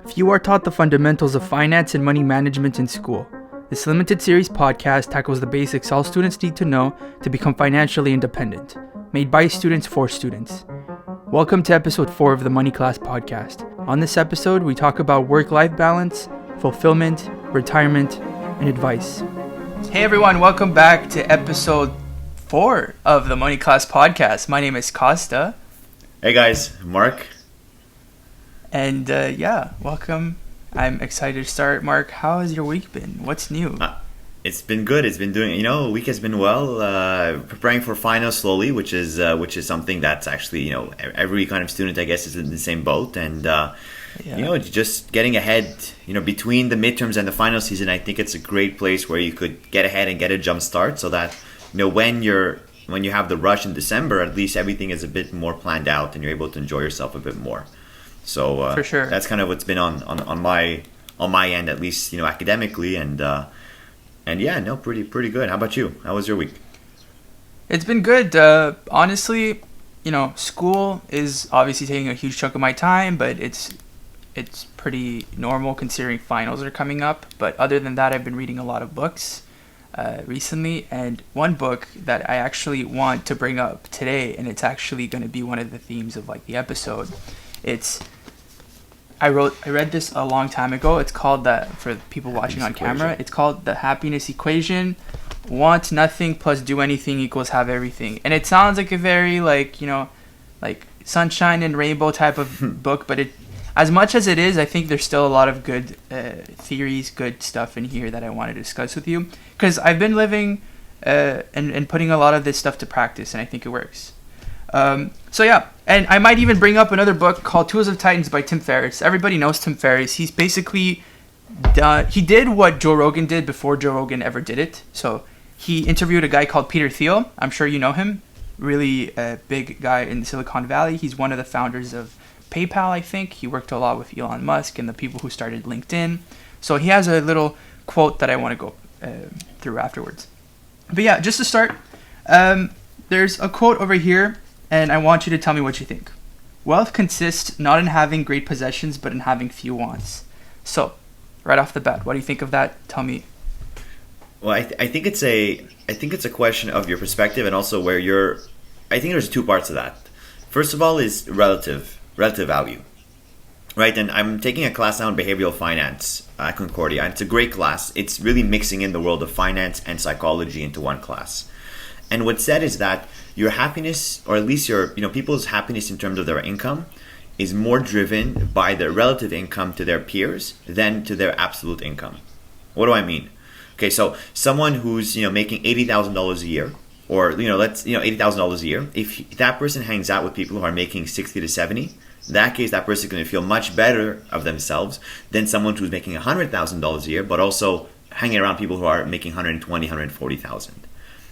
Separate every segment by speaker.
Speaker 1: Few are taught the fundamentals of finance and money management in school. This limited series podcast tackles the basics all students need to know to become financially independent, made by students for students. Welcome to episode 4 of the Money Class podcast. On this episode, we talk about work-life balance, fulfillment, retirement, and advice. Hey everyone, welcome back to episode 4 of the Money Class podcast. My name is Kosta.
Speaker 2: Hey guys, Marc.
Speaker 1: And welcome. I'm excited to start. Marc, how has your week been? What's new?
Speaker 2: It's been good. It's been doing, the week has been well. Preparing for finals slowly, which is something that's actually, every kind of student, I guess, is in the same boat. And, just getting ahead, between the midterms and the final season, I think it's a great place where you could get ahead and get a jump start so that, when you have the rush in December, at least everything is a bit more planned out and you're able to enjoy yourself a bit more. So
Speaker 1: for sure,
Speaker 2: that's kind of what's been on my end, at least academically, pretty good. How about you? How was your week?
Speaker 1: It's been good. Honestly, school is obviously taking a huge chunk of my time, but it's pretty normal considering finals are coming up. But other than that, I've been reading a lot of books recently, and one book that I actually want to bring up today, and it's actually going to be one of the themes of the episode. I read this a long time ago. It's called for people watching on camera. It's called The Happiness Equation. Want nothing plus do anything equals have everything. And it sounds like a very sunshine and rainbow type of book, but as much as it is, I think there's still a lot of good theories, good stuff in here that I want to discuss with you, because I've been living and putting a lot of this stuff to practice, and I think it works. And I might even bring up another book called Tools of Titans by Tim Ferriss. Everybody knows Tim Ferriss. He's basically he did what Joe Rogan did before Joe Rogan ever did it. So he interviewed a guy called Peter Thiel. I'm sure you know him. Really big guy in Silicon Valley. He's one of the founders of PayPal, I think. He worked a lot with Elon Musk and the people who started LinkedIn. So he has a little quote that I want to go through afterwards. But yeah, just to start, there's a quote over here, and I want you to tell me what you think. Wealth consists not in having great possessions, but in having few wants. So, right off the bat, what do you think of that? Tell me.
Speaker 2: Well, I think it's a question of your perspective and also where you're. I think there's two parts of that. First of all is relative value, right? And I'm taking a class now in behavioral finance at Concordia, and it's a great class. It's really mixing in the world of finance and psychology into one class. And what's said is that your happiness, or at least your people's happiness in terms of their income, is more driven by their relative income to their peers than to their absolute income. What do I mean? Okay, so someone who's making $80,000 a year, or $80,000 a year, if that person hangs out with people who are making 60 to 70, in that case that person is going to feel much better of themselves than someone who's making $100,000 a year, but also hanging around people who are making 120, 140,000.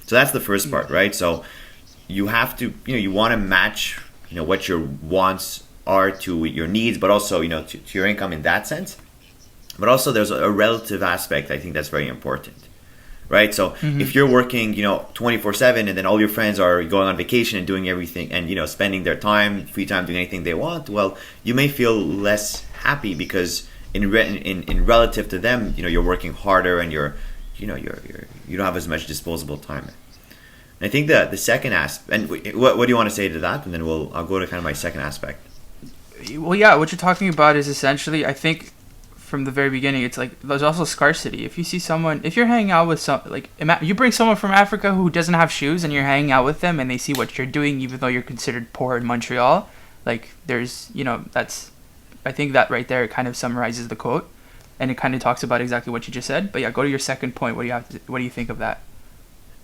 Speaker 2: So that's the first part, right? So you have to, you want to match, what your wants are to your needs, but also, to your income in that sense. But also there's a relative aspect, I think that's very important, right? So if you're working, 24/7 and then all your friends are going on vacation and doing everything and, spending their free time doing anything they want, well, you may feel less happy because in relative to them, you're working harder and you don't have as much disposable time. And I think the second aspect, and what do you want to say to that? And then I'll go to kind of my second aspect.
Speaker 1: Well, yeah, what you're talking about is essentially, I think, from the very beginning, it's there's also scarcity. If you see someone, if you're hanging out with you bring someone from Africa who doesn't have shoes and you're hanging out with them and they see what you're doing, even though you're considered poor in Montreal, there's, I think that right there kind of summarizes the quote. And it kind of talks about exactly what you just said. But yeah, go to your second point. What do you think of that?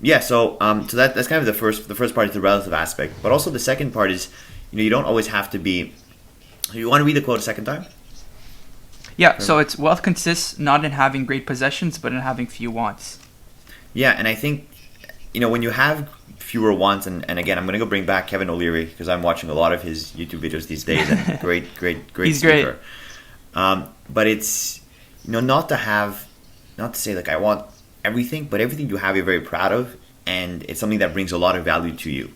Speaker 1: Yeah,
Speaker 2: so that's kind of the first part is the relative aspect. But also the second part is, you don't always have to be. You want to read the quote a second time?
Speaker 1: Yeah, so it's wealth consists not in having great possessions, but in having few wants.
Speaker 2: Yeah, and I think, when you have fewer wants, and again, I'm going to go bring back Kevin O'Leary because I'm watching a lot of his YouTube videos these days, and great
Speaker 1: He's
Speaker 2: speaker.
Speaker 1: Great.
Speaker 2: But it's, not to say I want everything, but everything you have you're very proud of, and it's something that brings a lot of value to you,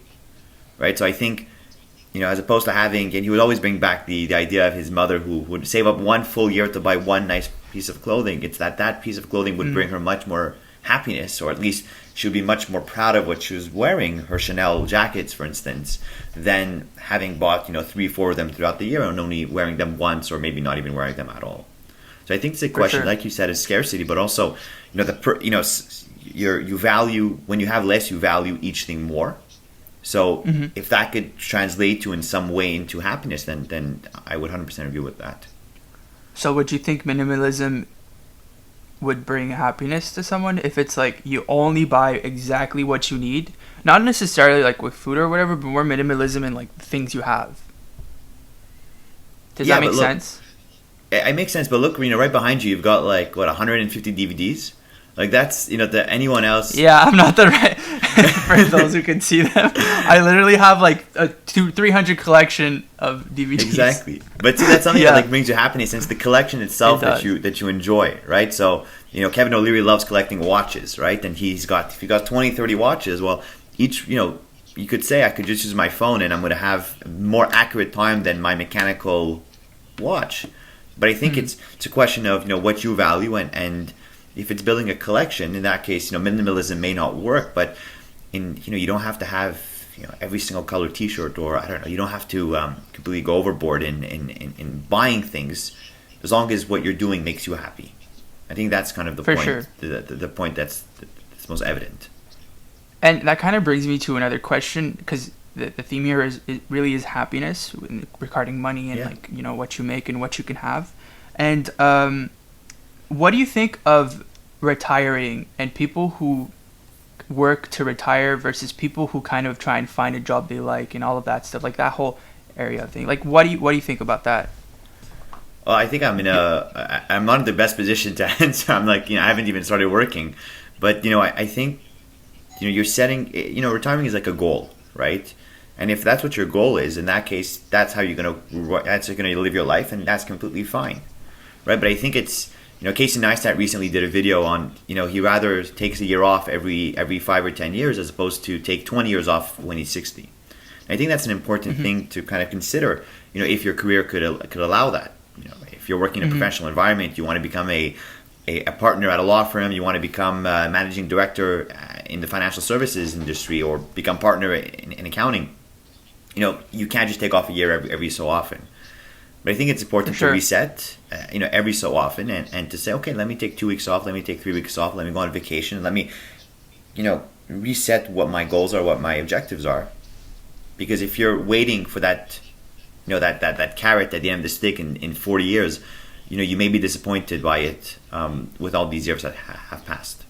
Speaker 2: right? So I think as opposed to having, and he would always bring back the idea of his mother who would save up one full year to buy one nice piece of clothing. It's that piece of clothing would bring her much more happiness, or at least she would be much more proud of what she was wearing, her Chanel jackets, for instance, than having bought, 3-4 of them throughout the year and only wearing them once, or maybe not even wearing them at all. So I think it's a question,
Speaker 1: sure.
Speaker 2: like you said, is scarcity, but also, you value, when you have less, you value each thing more. So if that could translate to in some way into happiness, then I would 100% agree with that.
Speaker 1: So would you think minimalism would bring happiness to someone if it's like you only buy exactly what you need? Not necessarily like with food or whatever, but more minimalism in like the things you have. Does that make sense?
Speaker 2: It makes sense, but look, right behind you, you've got like 150 DVDs. Like that's, to anyone else.
Speaker 1: Yeah, I'm not the right for those who can see them. I literally have like a 300 collection of DVDs.
Speaker 2: Exactly, but see, that's something that like brings you happiness, and it's the collection itself that you enjoy, right? So Kevin O'Leary loves collecting watches, right? And if he got 20, 30 watches, well, each you could say I could just use my phone and I'm going to have more accurate time than my mechanical watch. But I think it's a question of what you value, and if it's building a collection, in that case, minimalism may not work. But you don't have to have every single color T-shirt, or I don't know, you don't have to completely go overboard in buying things, as long as what you're doing makes you happy. I think that's kind of the
Speaker 1: For
Speaker 2: point.
Speaker 1: Sure.
Speaker 2: The point that's most evident.
Speaker 1: And that kind of brings me to another question, because the theme here it really is happiness regarding money and what you make and what you can have. And what do you think of retiring and people who work to retire versus people who kind of try and find a job they like and all of that stuff, like that whole area of thing? Like, what do you think about that?
Speaker 2: Well, I think I'm not in the best position to answer. I'm like, I haven't even started working, but I think you're setting, retiring is like a goal, right? And if that's what your goal is, in that case, that's how you're gonna live your life, and that's completely fine, right? But I think it's, Casey Neistat recently did a video on, he rather takes a year off every 5 or 10 years as opposed to take 20 years off when he's 60. And I think that's an important thing to kind of consider, if your career could allow that. If you're working in a professional environment, you want to become a partner at a law firm, you want to become a managing director in the financial services industry, or become partner in accounting, you can't just take off a year every so often. But I think it's important to reset, every so often, and to say, okay, let me take 2 weeks off, let me take 3 weeks off, let me go on vacation, let me, reset what my goals are, what my objectives are. Because if you're waiting for that, that carrot at the end of the stick in 40 years, you may be disappointed by it with all these years that have passed.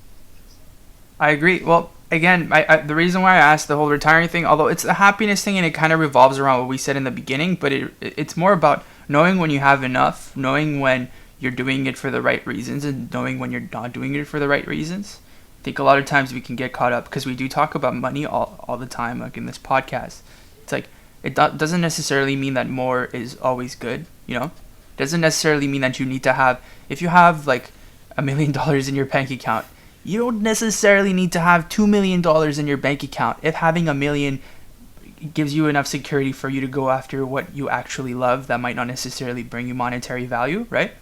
Speaker 1: I agree. Well, again, the reason why I asked the whole retiring thing, although it's a happiness thing and it kind of revolves around what we said in the beginning, but it's more about knowing when you have enough, knowing when you're doing it for the right reasons, and knowing when you're not doing it for the right reasons. I think a lot of times we can get caught up, because we do talk about money all the time, like in this podcast. It's like, it doesn't necessarily mean that more is always good, It doesn't necessarily mean that you need to have, if you have like $1 million in your bank account, you don't necessarily need to have $2 million in your bank account. If having $1 million gives you enough security for you to go after what you actually love, that might not necessarily bring you monetary value, right?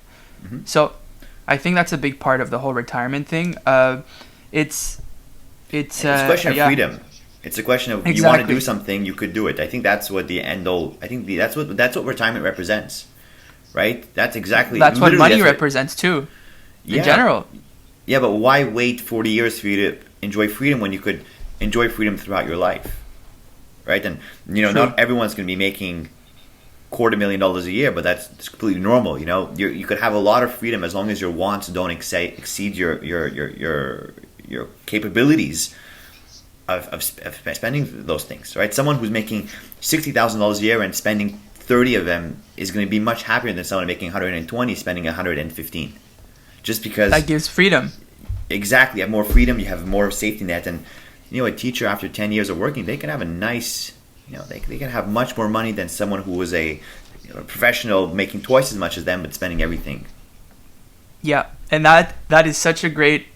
Speaker 1: Mm-hmm. So I think that's a big part of the whole retirement thing. It's a question of
Speaker 2: freedom. It's a question of you want to do something, you could do it. I think that's what the end all. I think that's what retirement represents, right? That's
Speaker 1: what money represents too, in general.
Speaker 2: Yeah, but why wait 40 years for you to enjoy freedom when you could enjoy freedom throughout your life, right? And not everyone's going to be making $250,000 a year, but that's completely normal. You could have a lot of freedom as long as your wants don't exceed your capabilities of spending those things, right? Someone who's making $60,000 a year and spending 30 of them is going to be much happier than someone making 120 spending 115. Just because
Speaker 1: that gives freedom.
Speaker 2: Exactly, you have more freedom, you have more safety net, and a teacher after 10 years of working, they can have a nice, they can have much more money than someone who was a professional making twice as much as them but spending everything.
Speaker 1: Yeah, and that is such a great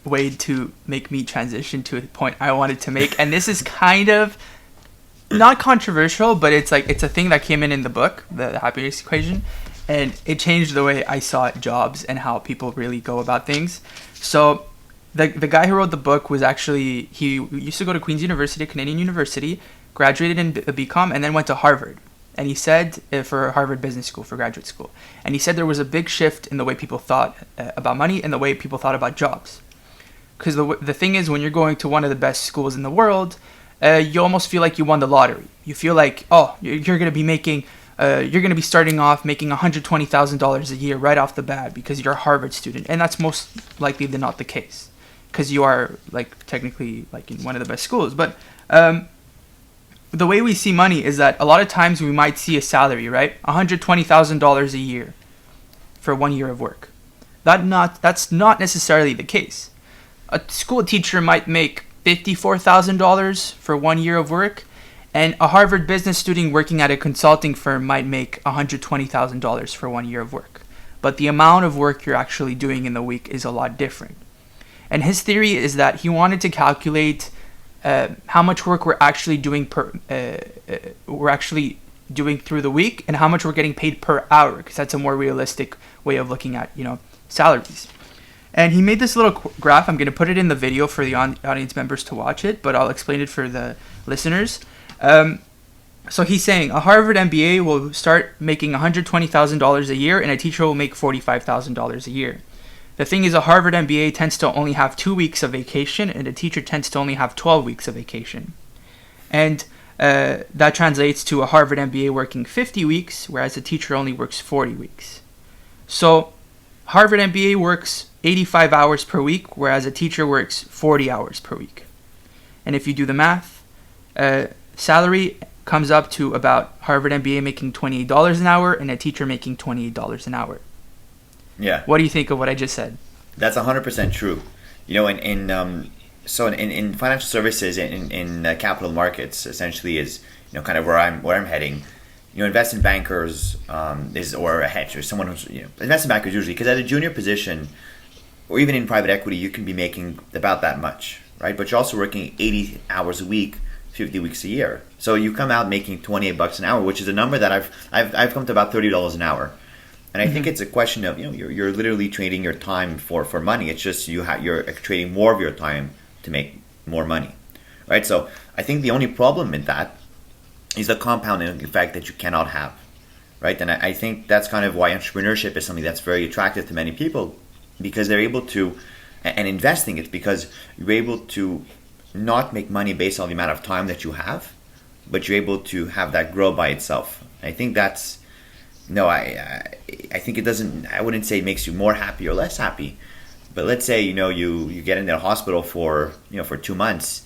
Speaker 1: way to make me transition to a point I wanted to make, and this is kind of not controversial, but it's like it's a thing that came in the book, the happiness equation, and it changed the way I saw jobs and how people really go about things. So the guy who wrote the book was actually, he used to go to Queen's University, Canadian University, graduated in BCom, and then went to Harvard. And he said, for Harvard Business School, for graduate school, and he said there was a big shift in the way people thought about money and the way people thought about jobs. Because the thing is, when you're going to one of the best schools in the world, you almost feel like you won the lottery. You feel like, oh, you're going to be making, you're going to be starting off making $120,000 a year right off the bat because you're a Harvard student. And that's most likely than not the case, because you are like technically like in one of the best schools. But the way we see money is that a lot of times we might see a salary, right? $120,000 a year for 1 year of work. That's not necessarily the case. A school teacher might make $54,000 for 1 year of work, and a Harvard business student working at a consulting firm might make $120,000 for 1 year of work. But the amount of work you're actually doing in the week is a lot different. And his theory is that he wanted to calculate how much work we're actually doing through the week, and how much we're getting paid per hour, because that's a more realistic way of looking at, salaries. And he made this little graph. I'm going to put it in the video for the audience members to watch it, but I'll explain it for the listeners. So he's saying a Harvard MBA will start making $120,000 a year, and a teacher will make $45,000 a year. The thing is, a Harvard MBA tends to only have 2 weeks of vacation, and a teacher tends to only have 12 weeks of vacation. And that translates to a Harvard MBA working 50 weeks, whereas a teacher only works 40 weeks. So Harvard MBA works 85 hours per week, whereas a teacher works 40 hours per week. And if you do the math, salary comes up to about Harvard MBA making $28 an hour and a teacher making $28 an hour.
Speaker 2: Yeah.
Speaker 1: What do you think of what I just said?
Speaker 2: That's 100% true. In financial services, in capital markets, essentially is kind of where I'm heading. Investment bankers or a hedge or someone who's investment bankers usually, because at a junior position or even in private equity you can be making about that much, right? But you're also working 80 hours a week, 50 weeks a year. So you come out making $28 an hour, which is a number that I've come to about $30 an hour. And I think it's a question of you're literally trading your time for money. It's just you're trading more of your time to make more money, right? So I think the only problem in that is the compounding effect that you cannot have, right? And I think that's kind of why entrepreneurship is something that's very attractive to many people, because they're able to, and investing it, because you're able to not make money based on the amount of time that you have, but you're able to have that grow by itself. I think that's, I think it doesn't, I wouldn't say it makes you more happy or less happy, but let's say, you get into a hospital for 2 months,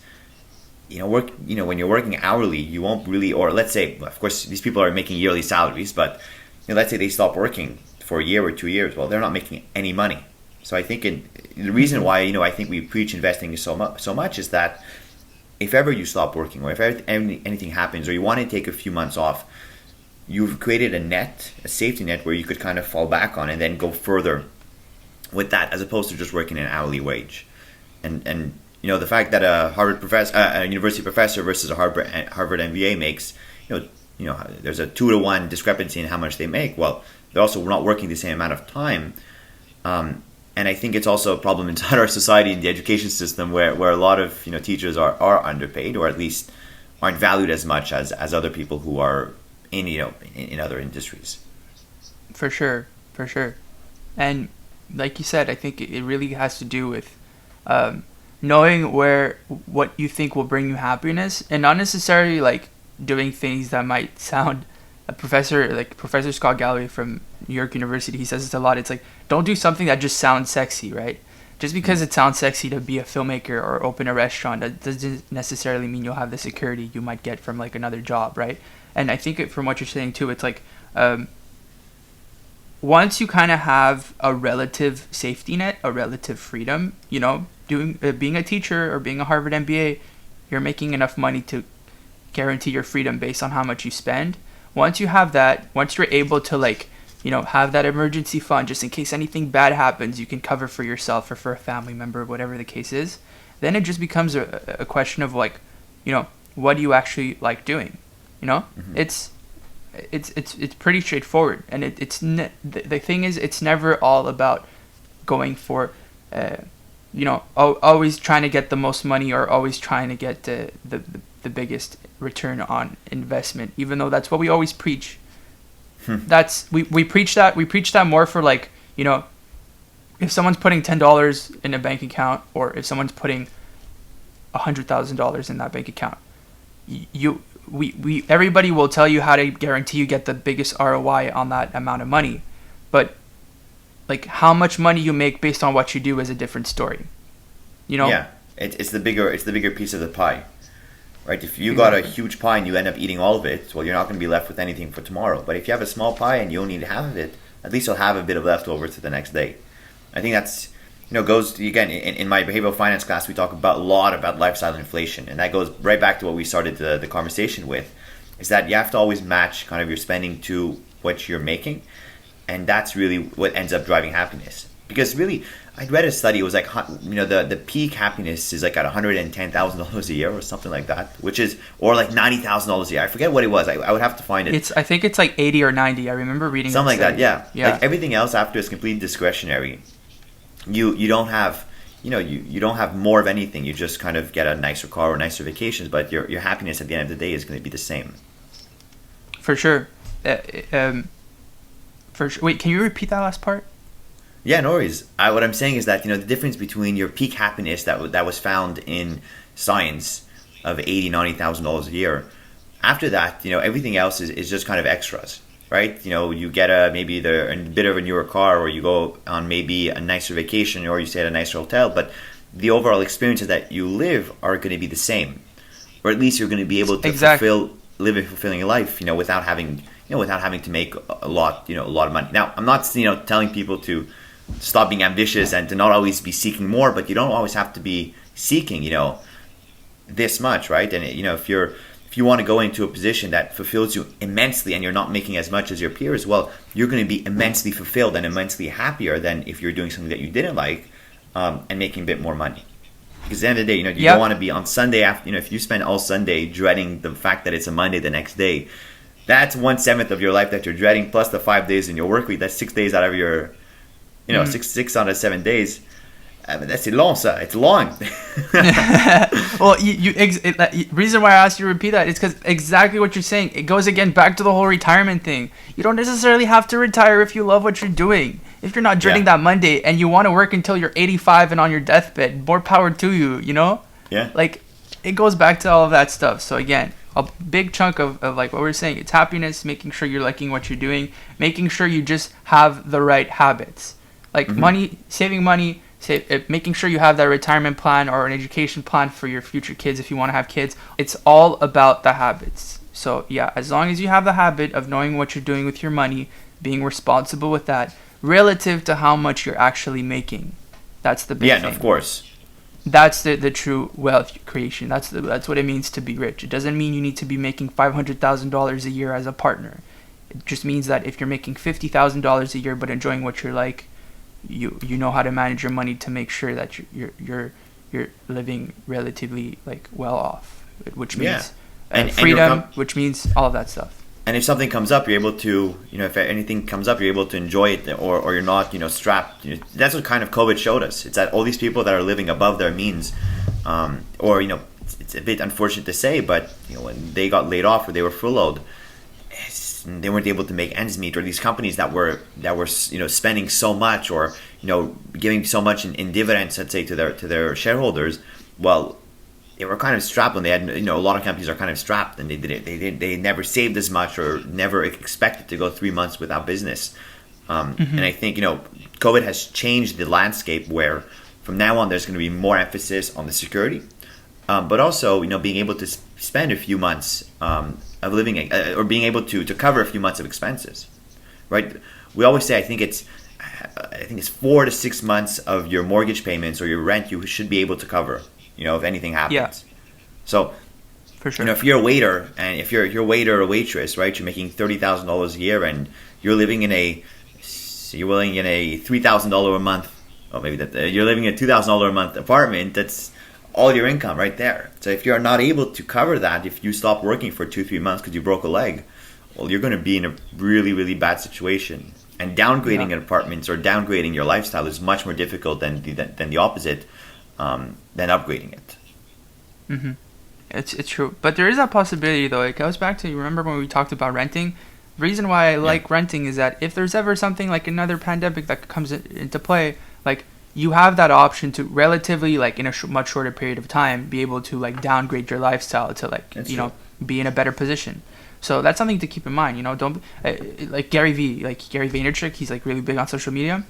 Speaker 2: when you're working hourly, you won't really, or let's say, of course, these people are making yearly salaries, but let's say they stop working for a year or 2 years, well, they're not making any money. So I think the reason why, I think we preach investing so much is that if ever you stop working, or if anything happens, or you want to take a few months off, you've created a safety net where you could kind of fall back on and then go further with that, as opposed to just working an hourly wage. And the fact that a Harvard professor, a university professor versus a Harvard MBA makes, there's a 2-to-1 discrepancy in how much they make. Well, they're also not working the same amount of time. And I think it's also a problem inside our society, in the education system, where a lot of teachers are underpaid, or at least aren't valued as much as other people who are in other industries.
Speaker 1: For sure. And like you said, I think it really has to do with knowing what you think will bring you happiness, and not necessarily like doing things that might sound. Professor Scott Galloway from New York University, he says this a lot. It's like, don't do something that just sounds sexy, right? Just because it sounds sexy to be a filmmaker or open a restaurant, that doesn't necessarily mean you'll have the security you might get from like another job, right? And I think from what you're saying too, it's like once you kind of have a relative safety net, a relative freedom, being a teacher or being a Harvard MBA, you're making enough money to guarantee your freedom based on how much you spend. Once you have that, once you're able to have that emergency fund just in case anything bad happens, you can cover for yourself or for a family member, whatever the case is, then it just becomes a question of what do you actually like doing? You know, it's pretty straightforward, and the thing is, it's never all about going for, always trying to get the most money or always trying to get the biggest return on investment. Even though that's what we always preach. We preach that more for, like, if someone's putting $10 in a bank account, or if someone's putting $100,000 in that bank account, everybody will tell you how to guarantee you get the biggest ROI on that amount of money, but like how much money you make based on what you do is a different story.
Speaker 2: Yeah, it's the bigger piece of the pie, right? If you got a huge pie and you end up eating all of it, well, you're not going to be left with anything for tomorrow. But if you have a small pie and you only eat half of it, at least you'll have a bit of leftovers to the next day. I think that's goes to, again, in my behavioral finance class, we talk a lot about lifestyle inflation, and that goes right back to what we started the conversation with, is that you have to always match kind of your spending to what you're making, and that's really what ends up driving happiness. Because really, I'd read a study, it was like, the peak happiness is like at $110,000 a year or something like that, or like $90,000 a year. I forget what it was. I would have to find it.
Speaker 1: I think it's like 80 or 90. I remember reading
Speaker 2: something like that. Yeah. Like everything else after is completely discretionary. You don't have you don't have more of anything. You just kind of get a nicer car or nicer vacations, but your happiness at the end of the day is going to be the same.
Speaker 1: For sure. Wait, can you repeat that last part?
Speaker 2: Yeah, no worries. What I'm saying is that the difference between your peak happiness that was found in science of $80,000-$90,000 a year, after that, everything else is just kind of extras, right? You get maybe a bit of a newer car, or you go on maybe a nicer vacation, or you stay at a nicer hotel, but the overall experiences that you live are going to be the same, or at least you're going to be able to live a fulfilling life, without having to make a lot of money. Now, I'm not telling people to stop being ambitious and to not always be seeking more, but you don't always have to be seeking this much, right? And if you want to go into a position that fulfills you immensely and you're not making as much as your peers, well, you're going to be immensely fulfilled and immensely happier than if you're doing something that you didn't like, and making a bit more money. Because at the end of the day, you don't want to be on Sunday after, if you spend all Sunday dreading the fact that it's a Monday the next day, that's 1/7 of your life that you're dreading, plus the 5 days in your work week. That's 6 days out of your, 6 out of 7 days. That's long, sir. It's long.
Speaker 1: Well, reason why I asked you to repeat that is because exactly what you're saying. It goes again back to the whole retirement thing. You don't necessarily have to retire if you love what you're doing. If you're not dreading that Monday and you want to work until you're 85 and on your deathbed, more power to you.
Speaker 2: Yeah.
Speaker 1: Like, it goes back to all of that stuff. So again, a big chunk of like what we're saying, it's happiness, making sure you're liking what you're doing, making sure you just have the right habits, like saving money. Making sure you have that retirement plan or an education plan for your future kids if you want to have kids. It's all about the habits. So yeah, as long as you have the habit of knowing what you're doing with your money, being responsible with that, relative to how much you're actually making, that's the big thing.
Speaker 2: Yeah, of course.
Speaker 1: That's the true wealth creation. That's what it means to be rich. It doesn't mean you need to be making $500,000 a year as a partner. It just means that if you're making $50,000 a year but enjoying what you're like, you know how to manage your money to make sure that you're living relatively like well off, which means freedom, which means all of that stuff.
Speaker 2: And if something comes up, you're able to, if anything comes up, you're able to enjoy it, or you're not, strapped. That's what kind of COVID showed us. It's that all these people that are living above their means, or it's a bit unfortunate to say, but when they got laid off or they were furloughed, they weren't able to make ends meet, or these companies that were spending so much, or giving so much in dividends, let's say, to their shareholders. Well, they were kind of strapped, and they had a lot of companies are kind of strapped, and they never saved as much or never expected to go 3 months without business. And I think COVID has changed the landscape, where from now on there's going to be more emphasis on the security, but also being able to spend a few months of living, or being able to cover a few months of expenses, right? We always say I think it's 4 to 6 months of your mortgage payments or your rent you should be able to cover, if anything happens.
Speaker 1: Yeah.
Speaker 2: So,
Speaker 1: for sure.
Speaker 2: If you're a waiter, and if you're a waiter or a waitress, right, you're making $30,000 a year, and you're living in a $3,000 a month, or maybe you're living in a $2,000 a month apartment. That's all your income right there. So if you're not able to cover that, if you stop working for 2-3 months because you broke a leg, well, you're going to be in a really, really bad situation. And downgrading apartments or downgrading your lifestyle is much more difficult than the opposite, than upgrading it.
Speaker 1: Mm-hmm. It's true, but there is that possibility though. It goes back to, you remember when we talked about renting? The reason why I like renting is that if there's ever something like another pandemic that comes into play, like you have that option to relatively, like in a much shorter period of time, be able to like downgrade your lifestyle to like be in a better position. So that's something to keep in mind. Don't like Gary Vaynerchuk. He's like really big on social media.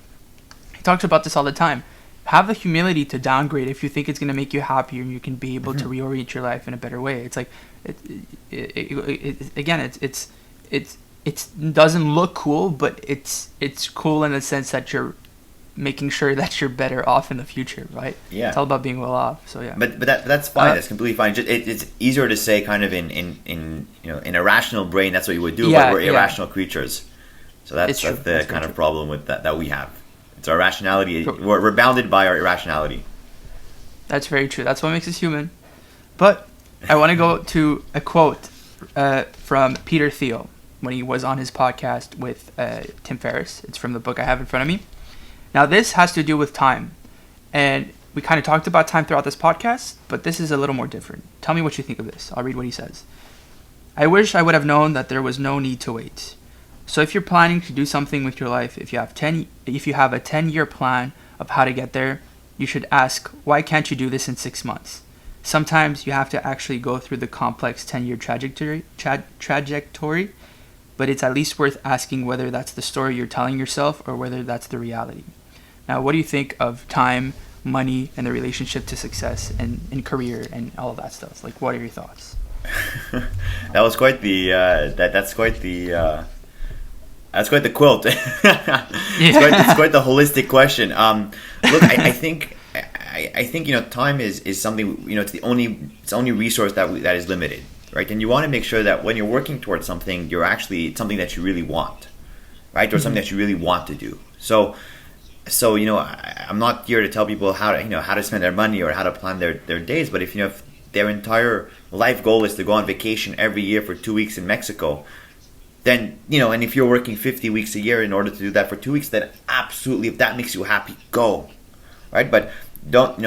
Speaker 1: He talks about this all the time. Have the humility to downgrade if you think it's going to make you happier and you can be able to reorient your life in a better way. It's like, it doesn't look cool, but it's cool in the sense that you're making sure that you're better off in the future, right?
Speaker 2: Yeah.
Speaker 1: It's all about being well off. So yeah.
Speaker 2: But that's fine. That's completely fine. It's easier to say kind of in a rational brain. That's what you would do. But we're irrational creatures. So that's the kind of problem with that we have. It's our rationality. We're bounded by our irrationality.
Speaker 1: That's very true. That's what makes us human. But I want to go to a quote from Peter Thiel when he was on his podcast with Tim Ferriss. It's from the book I have in front of me. Now, this has to do with time. And we kind of talked about time throughout this podcast, but this is a little more different. Tell me what you think of this. I'll read what he says. I wish I would have known that there was no need to wait. So if you're planning to do something with your life, if you have a 10-year plan of how to get there, you should ask, why can't you do this in 6 months? Sometimes you have to actually go through the complex 10-year trajectory, but it's at least worth asking whether that's the story you're telling yourself or whether that's the reality. Now, what do you think of time, money, and the relationship to success and career and all of that stuff? Like, what are your thoughts?
Speaker 2: That was quite the that's quite the quote. It's quite the holistic question. Look, I think time is something, it's the only resource that is limited, right? And you want to make sure that when you're working towards something, it's something that you really want, right? Or something that you really want to do. So I'm not here to tell people how to spend their money or how to plan their days. But if their entire life goal is to go on vacation every year for 2 weeks in Mexico, then, and if you're working 50 weeks a year in order to do that for 2 weeks, then absolutely, if that makes you happy, go, right? But don't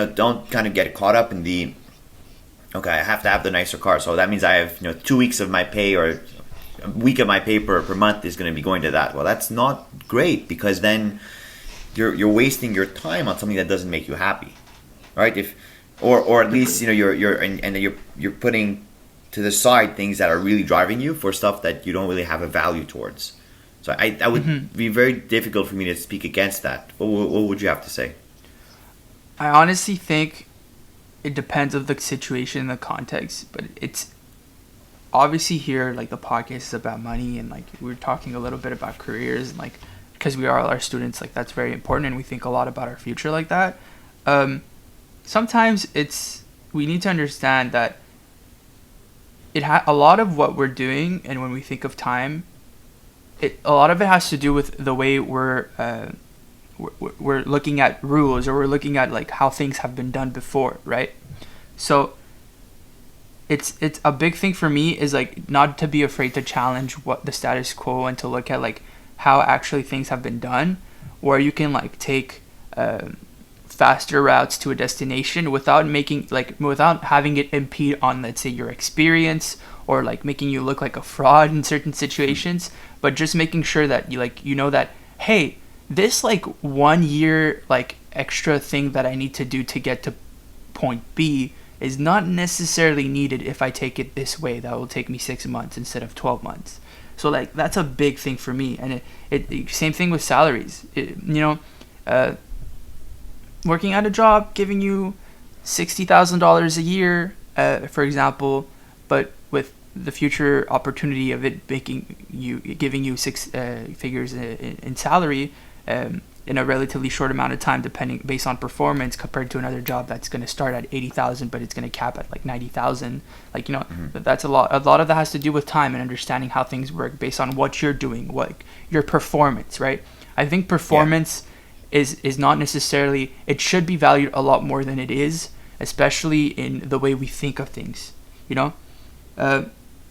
Speaker 2: kind of get caught up in the, okay, I have to have the nicer car, so that means I have 2 weeks of my pay or a week of my pay per month is going to be going to that. Well, that's not great, because then you're wasting your time on something that doesn't make you happy, right? Or at least you're putting to the side things that are really driving you for stuff that you don't really have a value towards. So I would be very difficult for me to speak against that. What would you have to say?
Speaker 1: I honestly think it depends on the situation and the context, but it's obviously here, like, the podcast is about money, and like we're talking a little bit about careers, and like, because we are all our students, like that's very important, and we think a lot about our future like that. Sometimes we need to understand that a lot of what we're doing, and when we think of time, a lot of it has to do with the way we're looking at rules, or we're looking at like how things have been done before, right? So it's a big thing for me is like not to be afraid to challenge what the status quo, and to look at like how actually things have been done, where you can like take faster routes to a destination without having it impede on, let's say, your experience, or like making you look like a fraud in certain situations, but just making sure that that, hey, this like 1 year like extra thing that I need to do to get to point B is not necessarily needed if I take it this way. That will take me 6 months instead of 12 months. So like that's a big thing for me. And it same thing with salaries. Working at a job giving you $60,000 a year, for example, but with the future opportunity of it giving you six figures in salary in a relatively short amount of time, based on performance, compared to another job that's going to start at 80,000 but it's going to cap at like 90,000. Like, that's a lot of that has to do with time and understanding how things work based on what you're doing, what your performance, right? I think performance is not necessarily, it should be valued a lot more than it is, especially in the way we think of things. You know,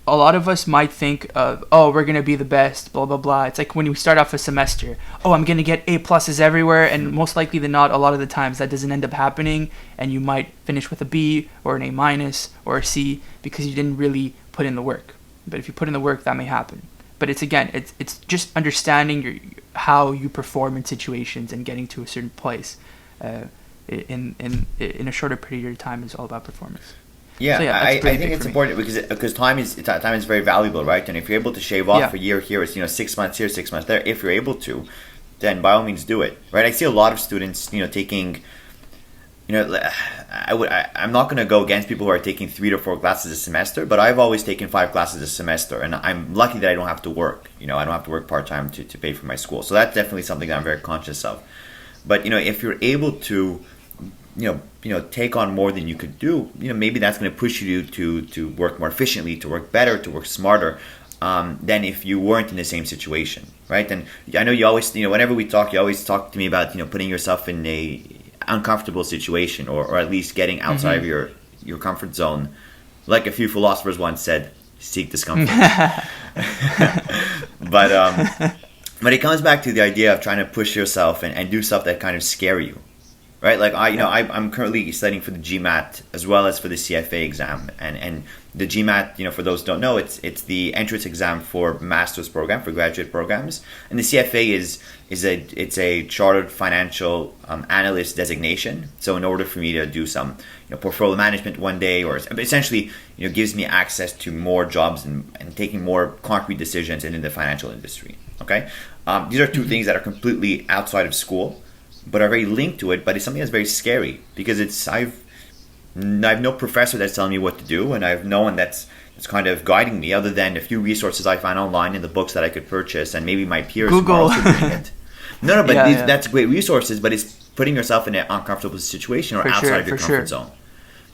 Speaker 1: a lot of us might think of, oh, we're gonna be the best, blah blah blah. It's like when we start off a semester, oh, I'm gonna get A+s everywhere, and most likely than not, a lot of the times that doesn't end up happening, and you might finish with a B or an A- or a C because you didn't really put in the work. But if you put in the work, that may happen. But it's just understanding how you perform in situations and getting to a certain place in a shorter period of time is all about performance.
Speaker 2: Yeah,
Speaker 1: So,
Speaker 2: I
Speaker 1: that's pretty
Speaker 2: think
Speaker 1: big
Speaker 2: it's
Speaker 1: for me.
Speaker 2: important because time is very valuable, right? And if you're able to shave off a year here, it's 6 months here, 6 months there. If you're able to, then by all means do it, right? I see a lot of students, taking, I'm not going to go against people who are taking 3 to 4 classes a semester, but I've always taken 5 classes a semester, and I'm lucky that I don't have to work. I don't have to work part time to pay for my school. So that's definitely something that I'm very conscious of. But if you're able to take on more than you could do, maybe that's going to push you to work more efficiently, to work better, to work smarter, than if you weren't in the same situation, right? And I know you always, whenever we talk, you always talk to me about, putting yourself in a uncomfortable situation, or at least getting outside of your comfort zone. Like a few philosophers once said, seek discomfort. But it comes back to the idea of trying to push yourself and do stuff that kind of scare you. Right, like I'm currently studying for the GMAT as well as for the CFA exam, and the GMAT, for those who don't know, it's the entrance exam for master's program, for graduate programs, and the CFA is a chartered financial analyst designation. So in order for me to do some portfolio management one day, or essentially gives me access to more jobs and taking more concrete decisions in the financial industry. Okay, these are two things that are completely outside of school, but are very linked to it. But it's something that's very scary because I've no professor that's telling me what to do, and I have no one that's kind of guiding me other than a few resources I find online in the books that I could purchase, and maybe my peers who are also doing it. No, but that's great resources, but it's putting yourself in an uncomfortable situation or outside of your comfort zone.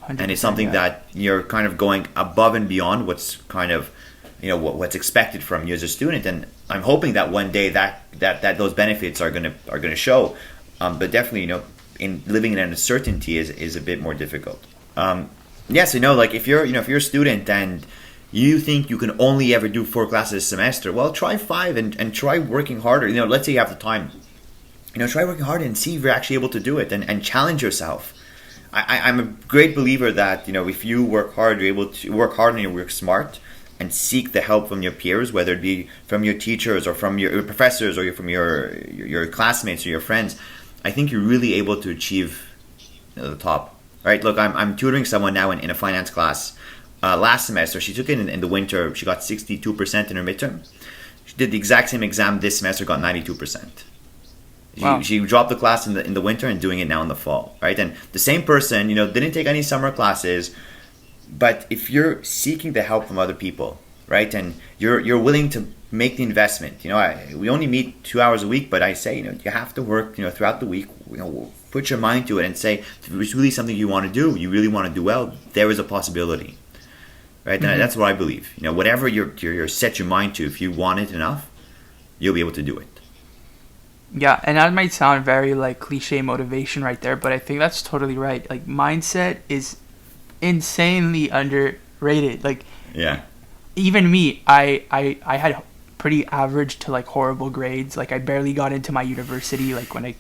Speaker 2: And it's something that you're kind of going above and beyond what's kind of what's expected from you as a student. And I'm hoping that one day that those benefits are gonna show. But definitely, in living in uncertainty is a bit more difficult. Yes, like if you're a student and you think you can only ever do 4 classes a semester, well, try 5 and try working harder. Let's say you have the time. Try working harder and see if you're actually able to do it, and challenge yourself. I'm a great believer that if you work hard, you're able to work hard and you work smart, and seek the help from your peers, whether it be from your teachers or from your professors or from your classmates or your friends. I think you're really able to achieve the top. Right? Look, I'm tutoring someone now in a finance class. Last semester, she took it in the winter. She got 62% in her midterm. She did the exact same exam this semester, got 92%.
Speaker 1: Wow.
Speaker 2: She dropped the class in the winter and doing it now in the fall. Right? And the same person, didn't take any summer classes. But if you're seeking the help from other people, right, and you're willing to make the investment, we only meet 2 hours a week, but I say, you have to work, throughout the week, put your mind to it and say, if it's really something you want to do, you really want to do well, there is a possibility, right? And that's what I believe. Whatever you're set your mind to, if you want it enough, you'll be able to do it.
Speaker 1: Yeah, and that might sound very like cliche motivation right there, but I think that's totally right. Like mindset is insanely underrated. Like,
Speaker 2: yeah,
Speaker 1: even me, I had pretty average to like horrible grades. Like I barely got into my university. Like when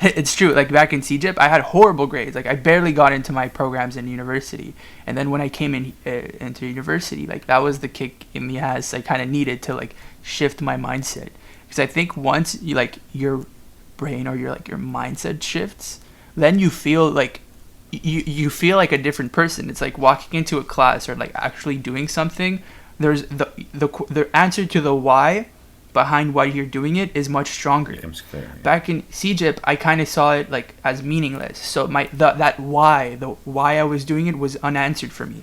Speaker 1: it's true. Like back in CJIP, I had horrible grades. Like I barely got into my programs in university. And then when I came into university, like that was the kick in the ass I kind of needed to like shift my mindset. Because I think once you like your brain or your mindset shifts, then you feel like you feel like a different person. It's like walking into a class or like actually doing something. There's the answer to the why behind why you're doing it is much stronger.
Speaker 2: Becomes clear, yeah.
Speaker 1: Back in CJIP, I kind of saw it like as meaningless. So the why I was doing it was unanswered for me.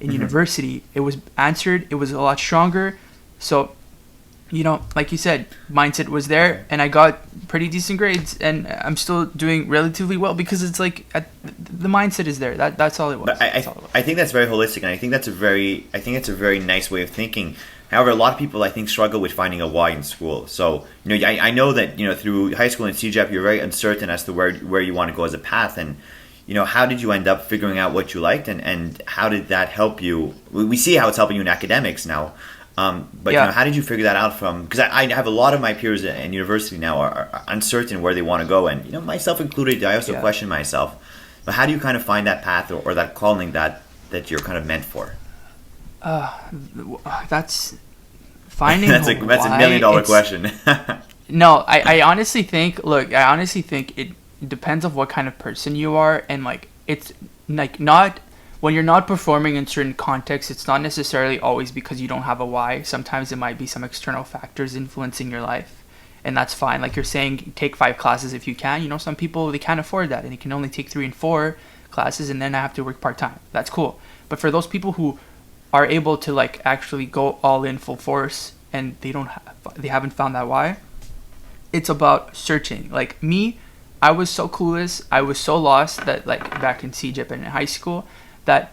Speaker 1: In university, it was answered. It was a lot stronger. So, like you said, mindset was there, and I got pretty decent grades, and I'm still doing relatively well because it's like the mindset is there. That's all it was.
Speaker 2: But I think that's very holistic, and I think that's a very nice way of thinking. However, a lot of people I think struggle with finding a why in school. So I know that through high school and CJEP you're very uncertain as to where you want to go as a path, and how did you end up figuring out what you liked, and how did that help you? We see how it's helping you in academics now. But how did you figure that out from? Because I have a lot of my peers in university now are uncertain where they want to go, and myself included. I also question myself. But how do you kind of find that path or that calling that you're kind of meant for?
Speaker 1: That's finding.
Speaker 2: That's a $1 million question.
Speaker 1: No, I honestly think. Look, I honestly think it depends on what kind of person you are, and like it's like not. When you're not performing in certain contexts, it's not necessarily always because you don't have a why. Sometimes it might be some external factors influencing your life, and that's fine. Like you're saying, take 5 classes if you can. Some people, they can't afford that, and they can only take 3 and 4 classes, and then I have to work part-time. That's cool. But for those people who are able to like actually go all in full force, and they haven't found that why, it's about searching. Like me, I was so clueless, I was so lost that like back in CJIP and in high school, that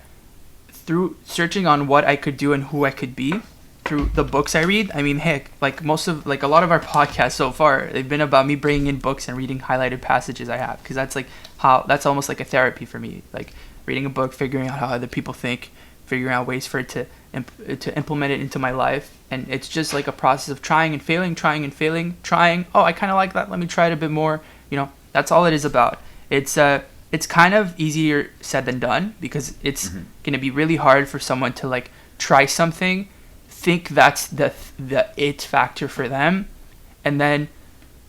Speaker 1: through searching on what I could do and who I could be through the books I read, I mean, heck, like a lot of our podcasts so far, they've been about me bringing in books and reading highlighted passages I have, because that's almost like a therapy for me, like reading a book, figuring out how other people think, figuring out ways for it to implement it into my life. And it's just like a process of trying and failing. Oh, I kind of like that, let me try it a bit more. That's all it is about. It's kind of easier said than done, because it's going to be really hard for someone to like try something, think that's the it factor for them, and then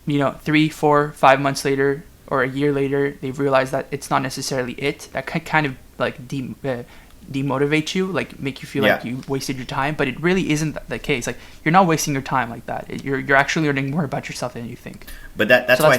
Speaker 1: 3, 4, 5 months later or a year later they've realized that it's not necessarily it. That can kind of like demotivate you, like make you feel like you wasted your time, but it really isn't the case. Like you're not wasting your time like that. You're actually learning more about yourself than you think.
Speaker 2: But that's why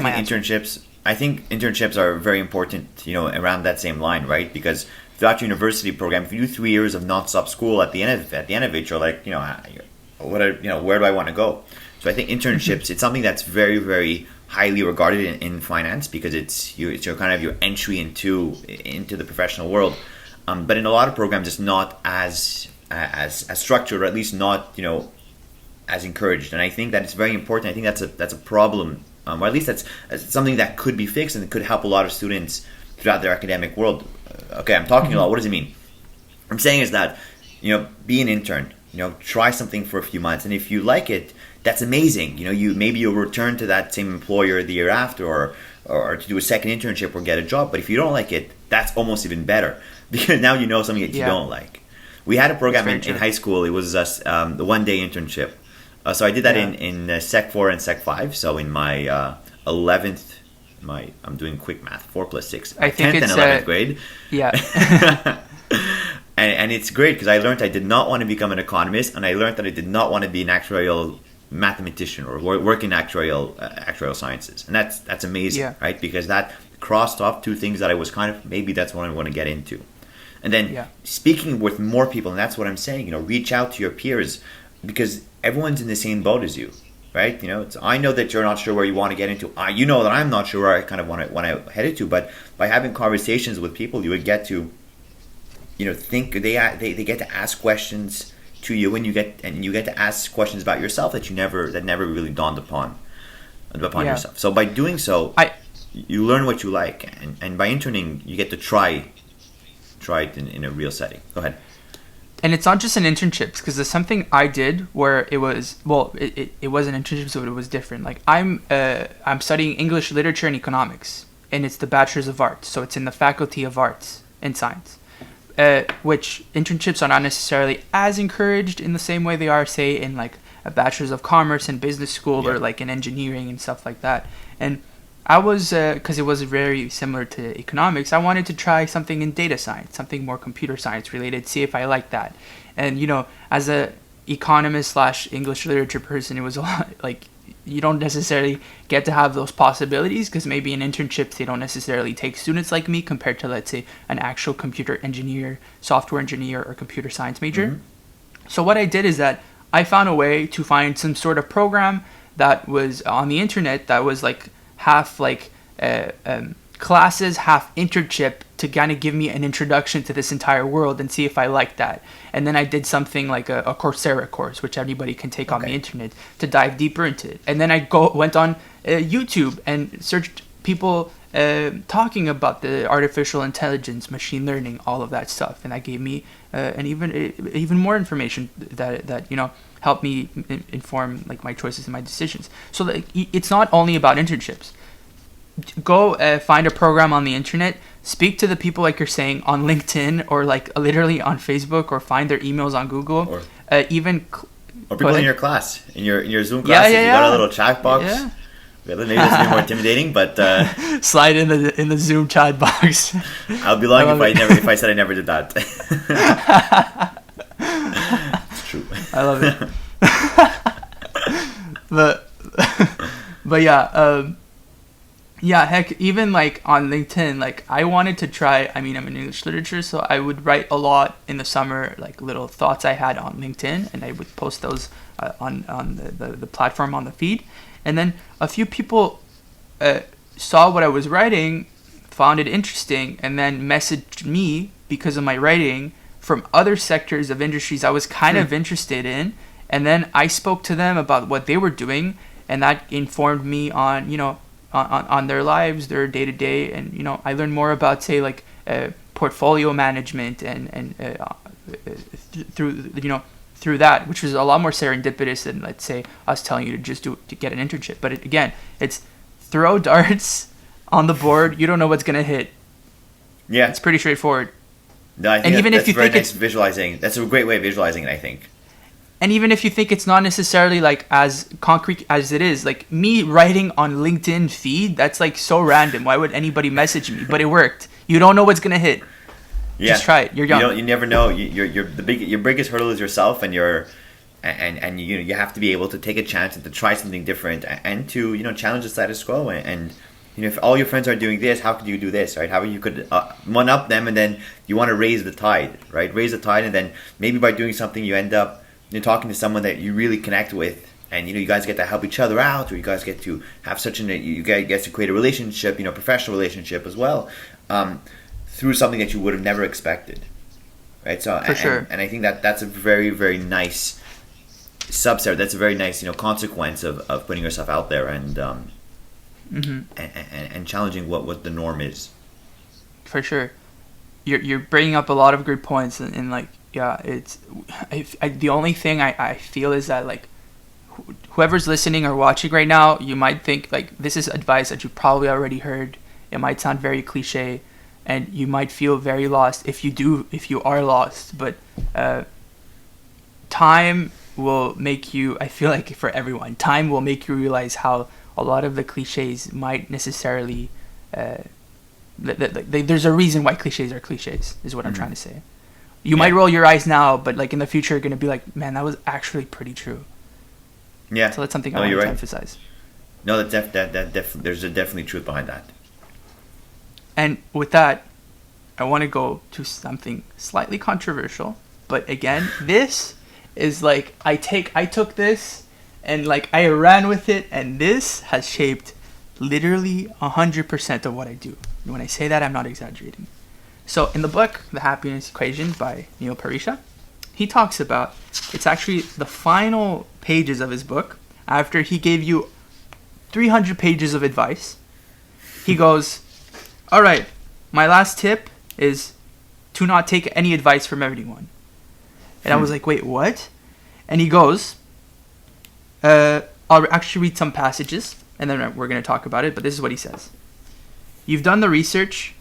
Speaker 2: I think internships are very important, around that same line, right? Because throughout your university program, if you do 3 years of nonstop school, at the end of it, you're like, where do I want to go? So I think internships, it's something that's very, very highly regarded in finance, because it's your kind of your entry into the professional world. But in a lot of programs, it's not as structured, or at least not as encouraged. And I think that it's very important. I think that's a problem. Or at least that's something that could be fixed, and it could help a lot of students throughout their academic world. Okay, I'm talking a lot. What does it mean? I'm saying is that, be an intern. Try something for a few months, and if you like it, that's amazing. Maybe you'll return to that same employer the year after, or to do a second internship or get a job. But if you don't like it, that's almost even better, because now you know something that you don't like. We had a program in high school. It was the 1-day internship. So I did that in Sec 4 and Sec 5. So in my 11th, I'm doing quick math, 4 plus 6. I think 10th and 11th grade.
Speaker 1: Yeah.
Speaker 2: and it's great, because I learned I did not want to become an economist, and I learned that I did not want to be an actuarial mathematician or work in actuarial sciences. And that's amazing, right? Because that crossed off 2 things that I was kind of, maybe that's what I want to get into. And then speaking with more people, and that's what I'm saying, reach out to your peers, because everyone's in the same boat as you, right? I know that you're not sure where you want to get into. You know that I'm not sure where I kind of want to head into. But by having conversations with people, you would get to, think they get to ask questions to you, and you get to ask questions about yourself that never really dawned upon yourself. So by doing so, you learn what you like, and by interning, you get to try it in a real setting. Go ahead.
Speaker 1: And it's not just in internships, because there's something I did where it was, it wasn't internships, but it was different. Like I'm studying English literature and economics, and it's the Bachelor's of Arts, so it's in the Faculty of Arts and Science, which internships are not necessarily as encouraged in the same way they are, say, in like a Bachelor's of Commerce and Business School, or like in engineering and stuff like that. And I was, because it was very similar to economics, I wanted to try something in data science, something more computer science related, see if I liked that. And, as a economist / English literature person, it was a lot, like, you don't necessarily get to have those possibilities, because maybe in internships, they don't necessarily take students like me compared to, let's say, an actual computer engineer, software engineer, or computer science major. Mm-hmm. So what I did is that I found a way to find some sort of program that was on the internet that was like half like classes, half internship, to kind of give me an introduction to this entire world and see if I liked that. And then I did something like a Coursera course, which anybody can take on the internet, to dive deeper into it. And then I went on YouTube and searched people talking about the artificial intelligence, machine learning, all of that stuff, and that gave me and even more information that helped me inform like my choices and my decisions. So like, it's not only about internships. Go find a program on the internet, speak to the people like you're saying on LinkedIn or like literally on Facebook, or find their emails on Google,
Speaker 2: or
Speaker 1: people
Speaker 2: in your class, in your Zoom class. You got a little chat box.
Speaker 1: Yeah.
Speaker 2: Maybe it's a bit more intimidating, but
Speaker 1: slide in the Zoom chat box.
Speaker 2: I'll be lying if I said I never did that. It's true.
Speaker 1: I love it. but yeah, heck, even like on LinkedIn, like I wanted to try. I mean, I'm in English literature, so I would write a lot in the summer, like little thoughts I had on LinkedIn, and I would post those on the platform on the feed. And then a few people saw what I was writing, found it interesting, and then messaged me because of my writing from other sectors of industries I was kind of interested in. And then I spoke to them about what they were doing, and that informed me on, on their lives, their day-to-day. And, I learned more about, say, like portfolio management and through that, which was a lot more serendipitous than, let's say, us telling you to get an internship. But it's throw darts on the board. You don't know what's gonna hit.
Speaker 2: Yeah,
Speaker 1: it's pretty straightforward.
Speaker 2: No, I think
Speaker 1: and even if you think
Speaker 2: it's visualizing, that's a great way of visualizing it, I think.
Speaker 1: And even if you think it's not necessarily like as concrete as it is, like me writing on LinkedIn feed, that's like so random. Why would anybody message me? But it worked. You don't know what's gonna hit. Yeah. Just try it. You're young.
Speaker 2: You never know. Your biggest hurdle is yourself, and you have to be able to take a chance and to try something different, and to challenge the status quo. And if all your friends are doing this, how could you do this, right? How you could one up them, and then you want to raise the tide, right? Raise the tide, and then maybe by doing something, you end up talking to someone that you really connect with, and you guys get to help each other out, or you guys get to have you guys get to create a relationship, professional relationship as well. Through something that you would have never expected, right? So,
Speaker 1: For sure.
Speaker 2: And I think that's a very, very nice subset. That's a very nice, consequence of putting yourself out there and and challenging what the norm is.
Speaker 1: For sure, you're bringing up a lot of good points, and like, yeah, it's the only thing I feel is that like whoever's listening or watching right now, you might think like this is advice that you probably already heard. It might sound very cliche, and you might feel very lost if you are lost. But time will make you, I feel like for everyone, time will make you realize how a lot of the cliches might necessarily, there's a reason why cliches are cliches, is what I'm trying to say. You might roll your eyes now, but like in the future, you're going to be like, man, that was actually pretty true.
Speaker 2: Yeah.
Speaker 1: So that's something I want to emphasize.
Speaker 2: No, there's definitely truth behind that.
Speaker 1: And with that, I want to go to something slightly controversial. But again, this is like, I took this and like I ran with it, and this has shaped literally 100% of what I do. And when I say that, I'm not exaggerating. So in the book, The Happiness Equation by Neil Parisha, he talks about, it's actually the final pages of his book, after he gave you 300 pages of advice. He goes, all right, my last tip is to not take any advice from anyone. And I was like, wait, what? And he goes, I'll actually read some passages, and then we're going to talk about it, but this is what he says. You've done the research,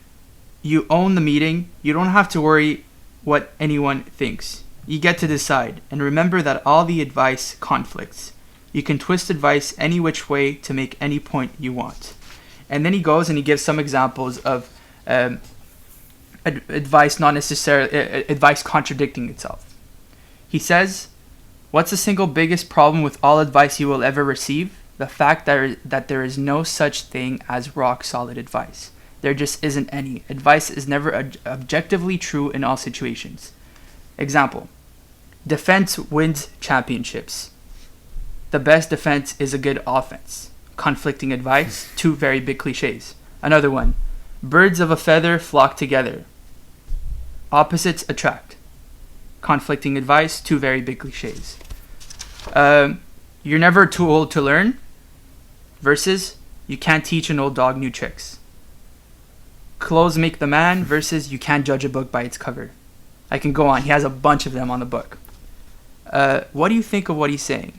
Speaker 1: you own the meeting, you don't have to worry what anyone thinks. You get to decide, and remember that all the advice conflicts. You can twist advice any which way to make any point you want. And then he goes and he gives some examples of advice not necessarily advice contradicting itself. He says, what's the single biggest problem with all advice you will ever receive? The fact that there is no such thing as rock solid advice. There just isn't any. Advice is never objectively true in all situations. Example, defense wins championships. The best defense is a good offense. Conflicting advice, two very big cliches. Another one, birds of a feather flock together. Opposites attract. Conflicting advice, two very big cliches. You're never too old to learn versus you can't teach an old dog new tricks. Clothes make the man versus you can't judge a book by its cover. I can go on. He has a bunch of them on the book. What do you think of what he's saying?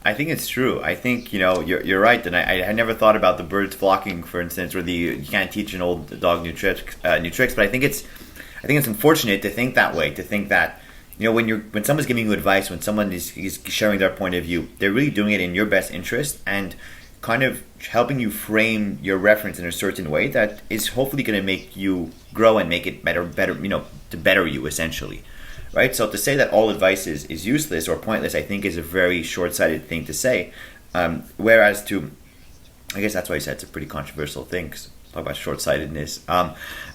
Speaker 2: I think it's true. I think, you're right. And I never thought about the birds flocking, for instance, where you can't teach an old dog new tricks. But I think it's unfortunate to think that way. To think that, when someone's giving you advice, when someone is sharing their point of view, they're really doing it in your best interest and kind of helping you frame your reference in a certain way that is hopefully going to make you grow and make it better, to better you essentially. Right? So to say that all advice is useless or pointless, I think is a very short-sighted thing to say. Whereas I guess that's why I said it's a pretty controversial thing, 'cause talk about short-sightedness.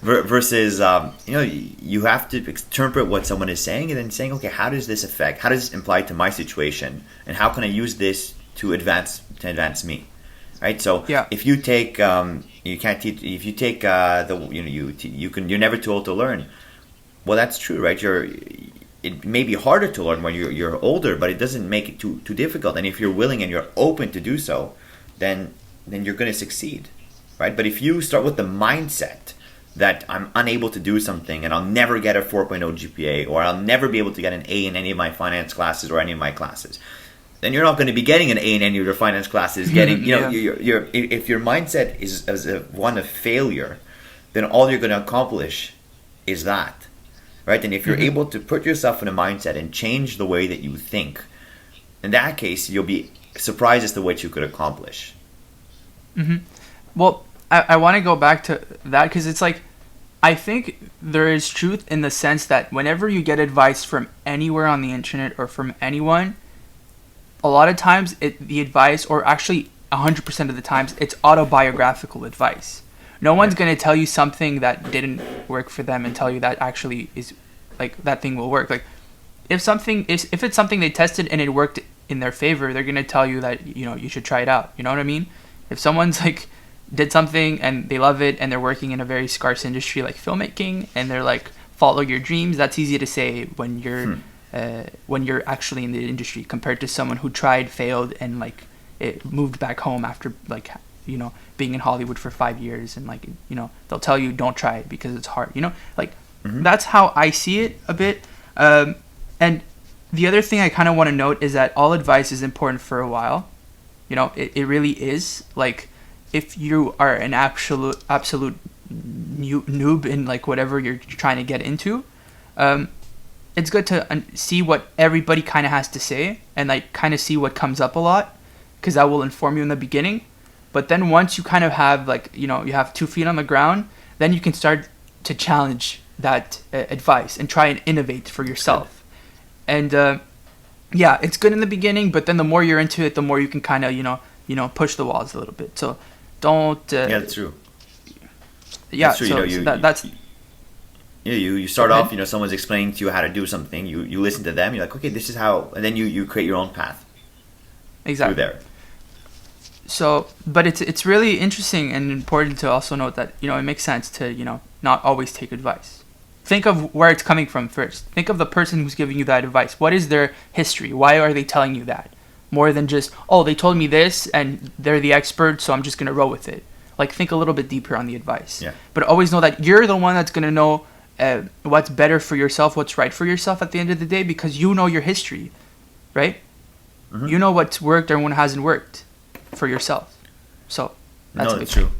Speaker 2: Versus, you have to interpret what someone is saying and then saying, okay, how does this apply to my situation? And how can I use this to advance me? Right? So if you take, you can't teach, if you take you're never too old to learn. Well, that's true, right? It may be harder to learn when you're older, but it doesn't make it too difficult. And if you're willing and you're open to do so, then you're going to succeed, right? But if you start with the mindset that I'm unable to do something and I'll never get a 4.0 GPA, or I'll never be able to get an A in any of my finance classes or any of my classes, then you're not going to be getting an A in any of your finance classes. If your mindset is as one of failure, then all you're going to accomplish is that. Right? And if you're able to put yourself in a mindset and change the way that you think, in that case, you'll be surprised as to what you could accomplish.
Speaker 1: Mm-hmm. Well, I want to go back to that because it's like, I think there is truth in the sense that whenever you get advice from anywhere on the internet or from anyone, a lot of times the advice, or actually 100% of the times, it's autobiographical advice. No one's going to tell you something that didn't work for them and tell you that actually is like that thing will work. Like if it's something they tested and it worked in their favor, they're going to tell you that, you should try it out. You know what I mean? If someone's like did something and they love it and they're working in a very scarce industry like filmmaking and they're like, follow your dreams, that's easy to say when you're actually in the industry compared to someone who tried, failed, and like it moved back home after like, being in Hollywood for 5 years and like, they'll tell you don't try it because it's hard, that's how I see it a bit. And the other thing I kind of want to note is that all advice is important for a while. It really is. Like if you are an absolute noob in like whatever you're trying to get into, it's good to see what everybody kind of has to say and like kind of see what comes up a lot, because that will inform you in the beginning. But then once you kind of have like, you have 2 feet on the ground, then you can start to challenge that advice and try and innovate for yourself. And it's good in the beginning, but then the more you're into it, the more you can kind of, push the walls a little bit. So don't.
Speaker 2: Yeah, that's true.
Speaker 1: Yeah,
Speaker 2: that's true.
Speaker 1: That's.
Speaker 2: Yeah, you start off, someone's explaining to you how to do something. You listen to them. You're like, okay, this is how, and then you create your own path.
Speaker 1: Exactly.
Speaker 2: Through there.
Speaker 1: So, but it's really interesting and important to also note that, it makes sense to, not always take advice. Think of where it's coming from first. Think of the person who's giving you that advice. What is their history? Why are they telling you that? More than just, they told me this and they're the expert, so I'm just going to roll with it. Like, think a little bit deeper on the advice.
Speaker 2: Yeah.
Speaker 1: But always know that you're the one that's going to know what's better for yourself, what's right for yourself at the end of the day, because you know your history, right? Mm-hmm. You know what's worked and what hasn't worked for yourself. So that's
Speaker 2: true.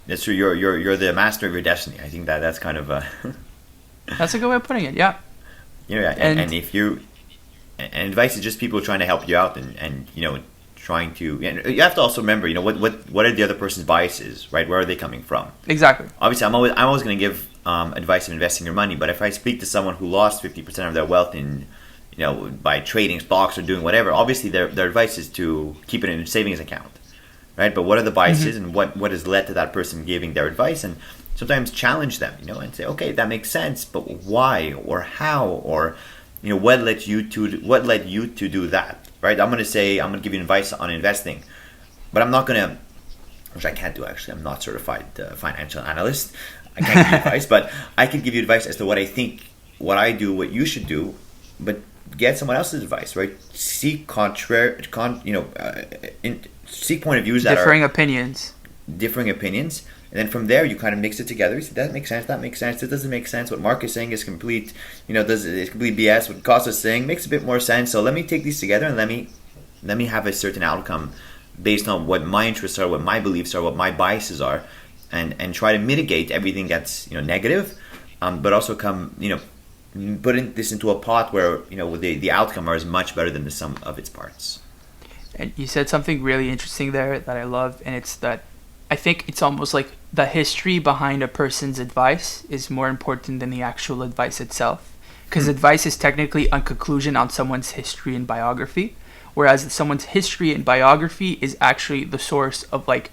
Speaker 2: That's true. You're the master of your destiny. I think that's kind of
Speaker 1: that's a good way of putting it. Yeah.
Speaker 2: Yeah, and if you and advice is just people trying to help you out and trying to. And you have to also remember, what are the other person's biases, right? Where are they coming from?
Speaker 1: Exactly.
Speaker 2: Obviously, I'm always going to give advice of investing your money, but if I speak to someone who lost 50% of their wealth in by trading stocks or doing whatever, obviously their advice is to keep it in a savings account, right? But what are the biases and what has led to that person giving their advice? And sometimes challenge them, and say, okay, that makes sense, but why or how or what led you to do that, right? I'm going to give you advice on investing, but I'm not going to, which I can't do actually. I'm not certified financial analyst. I can't give you advice, but I can give you advice as to what I think, what I do, what you should do. But get someone else's advice, right? Seek seek point of views that
Speaker 1: Differing opinions.
Speaker 2: differing opinions, and then from there you kind of mix it together. You say that makes sense, that makes sense, this doesn't make sense. What Marc is saying is complete, it's complete BS. What Kosta's saying makes a bit more sense. So let me take these together and let me have a certain outcome based on what my interests are, what my beliefs are, what my biases are, and try to mitigate everything that's negative, but also put this into a pot where the outcome is much better than the sum of its parts.
Speaker 1: And you said something really interesting there that I love, and it's that I think it's almost like the history behind a person's advice is more important than the actual advice itself. Because advice is technically a conclusion on someone's history and biography, whereas someone's history and biography is actually the source of like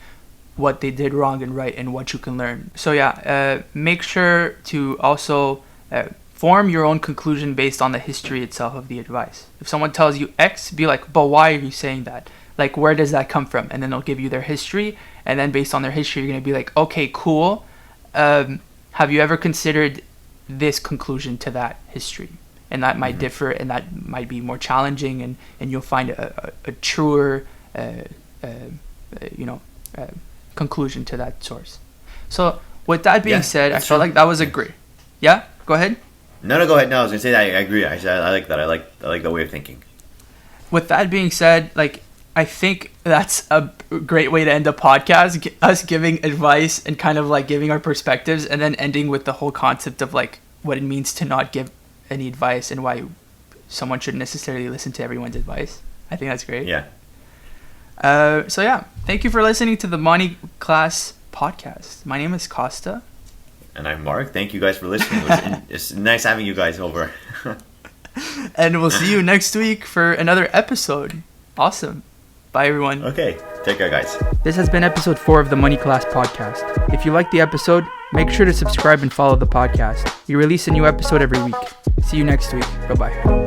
Speaker 1: what they did wrong and right and what you can learn. So make sure to also form your own conclusion based on the history itself of the advice. If someone tells you X, be like, but why are you saying that? Like, where does that come from? And then they'll give you their history. And then based on their history, you're going to be like, okay, cool. Have you ever considered this conclusion to that history? And that might differ, and that might be more challenging, and you'll find a truer, conclusion to that source. So with that being said, I felt like that was a great... Yeah? Go ahead.
Speaker 2: No, go ahead. No, I was gonna say that I agree. I like that. I like the way of thinking.
Speaker 1: With that being said, like, I think that's a great way to end the podcast. Us giving advice and kind of like giving our perspectives, and then ending with the whole concept of like what it means to not give any advice and why someone shouldn't necessarily listen to everyone's advice. I think that's great.
Speaker 2: Yeah.
Speaker 1: Thank you for listening to the Money Class podcast. My name is Kosta.
Speaker 2: And I'm Marc. Thank you guys for listening. It's nice having you guys over.
Speaker 1: And we'll see you next week for another episode. Awesome. Bye, everyone.
Speaker 2: Okay. Take care, guys.
Speaker 1: This has been episode 4 of the Money Class podcast. If you liked the episode, make sure to subscribe and follow the podcast. We release a new episode every week. See you next week. Bye-bye.